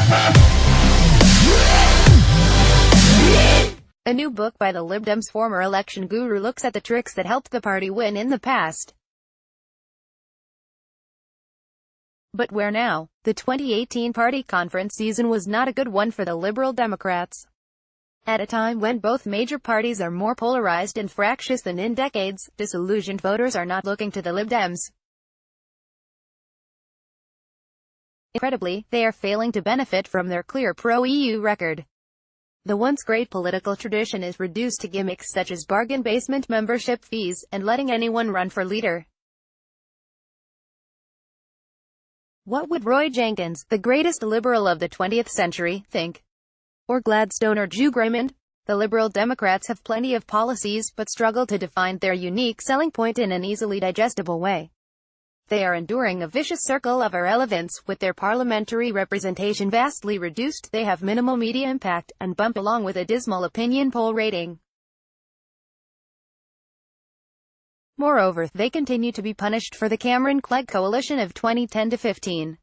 A new book by the Lib Dems former election guru looks at the tricks that helped the party win in the past. But where now? The 2018 party conference season was not a good one for the Liberal Democrats. At a time when both major parties are more polarized and fractious than in decades, disillusioned voters are not looking to the Lib Dems. Incredibly, they are failing to benefit from their clear pro-EU record. The once great political tradition is reduced to gimmicks such as bargain basement membership fees, and letting anyone run for leader. What would Roy Jenkins, the greatest liberal of the 20th century, think? Or Gladstone or Hugh Raymond? The Liberal Democrats have plenty of policies, but struggle to define their unique selling point in an easily digestible way. They are enduring a vicious circle of irrelevance. With their parliamentary representation vastly reduced, they have minimal media impact, and bump along with a dismal opinion poll rating. Moreover, they continue to be punished for the Cameron-Clegg coalition of 2010-15.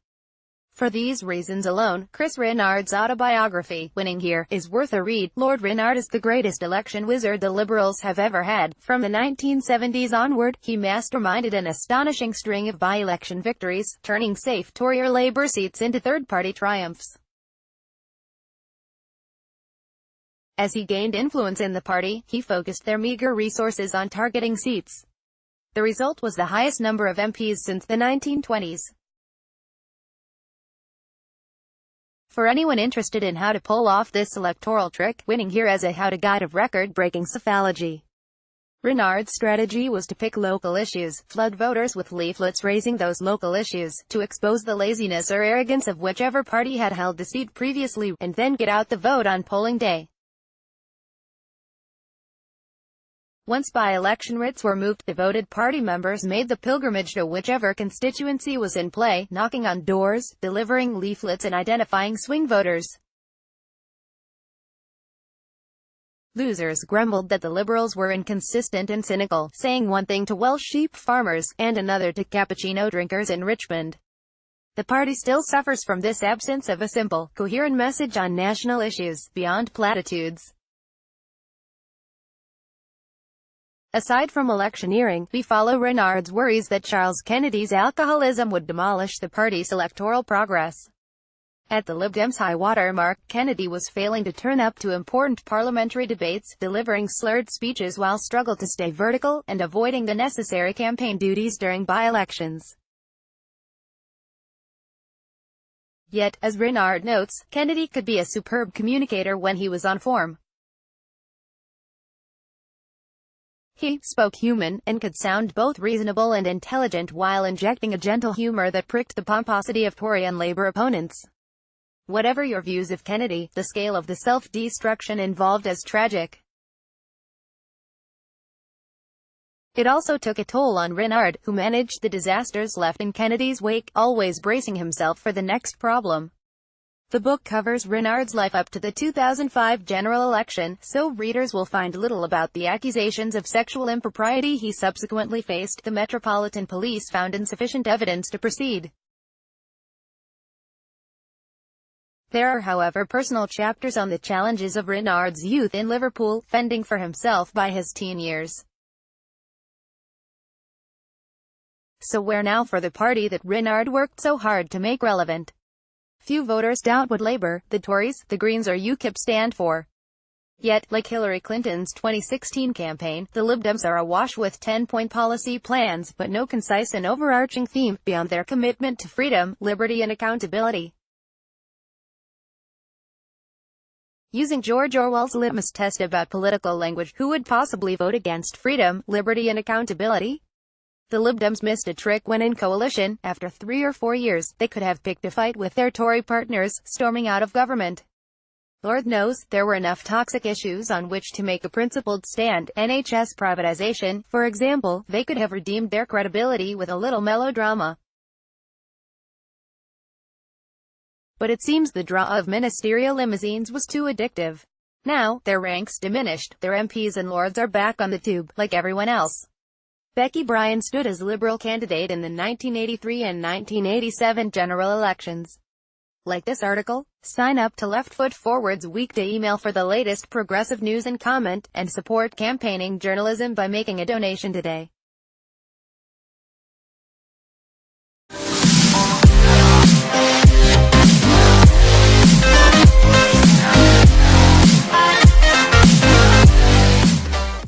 For these reasons alone, Chris Rennard's autobiography, Winning Here, is worth a read. Lord Rennard is the greatest election wizard the Liberals have ever had. From the 1970s onward, he masterminded an astonishing string of by-election victories, turning safe Tory or Labour seats into third-party triumphs. As he gained influence in the party, he focused their meagre resources on targeting seats. The result was the highest number of MPs since the 1920s. For anyone interested in how to pull off this electoral trick, Winning Here as a how-to guide of record-breaking psephology. Rennard's strategy was to pick local issues, flood voters with leaflets raising those local issues, to expose the laziness or arrogance of whichever party had held the seat previously, and then get out the vote on polling day. Once by-election writs were moved, devoted party members made the pilgrimage to whichever constituency was in play, knocking on doors, delivering leaflets and identifying swing voters. Losers grumbled that the Liberals were inconsistent and cynical, saying one thing to Welsh sheep farmers, and another to cappuccino drinkers in Richmond. The party still suffers from this absence of a simple, coherent message on national issues, beyond platitudes. Aside from electioneering, we follow Rennard's worries that Charles Kennedy's alcoholism would demolish the party's electoral progress. At the Lib Dems' high-water mark, Kennedy was failing to turn up to important parliamentary debates, delivering slurred speeches while struggled to stay vertical, and avoiding the necessary campaign duties during by-elections. Yet, as Rennard notes, Kennedy could be a superb communicator when he was on form. He spoke human, and could sound both reasonable and intelligent while injecting a gentle humor that pricked the pomposity of Tory and Labour opponents. Whatever your views of Kennedy, the scale of the self-destruction involved is tragic. It also took a toll on Rennard, who managed the disasters left in Kennedy's wake, always bracing himself for the next problem. The book covers Rennard's life up to the 2005 general election, so readers will find little about the accusations of sexual impropriety he subsequently faced. The Metropolitan Police found insufficient evidence to proceed. There are, however, personal chapters on the challenges of Rennard's youth in Liverpool, fending for himself by his teen years. So where now for the party that Rennard worked so hard to make relevant? Few voters doubt what Labour, the Tories, the Greens or UKIP stand for. Yet, like Hillary Clinton's 2016 campaign, the Lib Dems are awash with 10-point policy plans, but no concise and overarching theme, beyond their commitment to freedom, liberty and accountability. Using George Orwell's litmus test about political language, who would possibly vote against freedom, liberty and accountability? The Lib Dems missed a trick when in coalition. After 3 or 4 years, they could have picked a fight with their Tory partners, storming out of government. Lord knows, there were enough toxic issues on which to make a principled stand. NHS privatization, for example. They could have redeemed their credibility with a little melodrama. But it seems the draw of ministerial limousines was too addictive. Now, their ranks diminished, their MPs and lords are back on the tube, like everyone else. Becky Bryan stood as Liberal candidate in the 1983 and 1987 general elections. Like this article? Sign up to Left Foot Forward's weekday email for the latest progressive news and comment, and support campaigning journalism by making a donation today.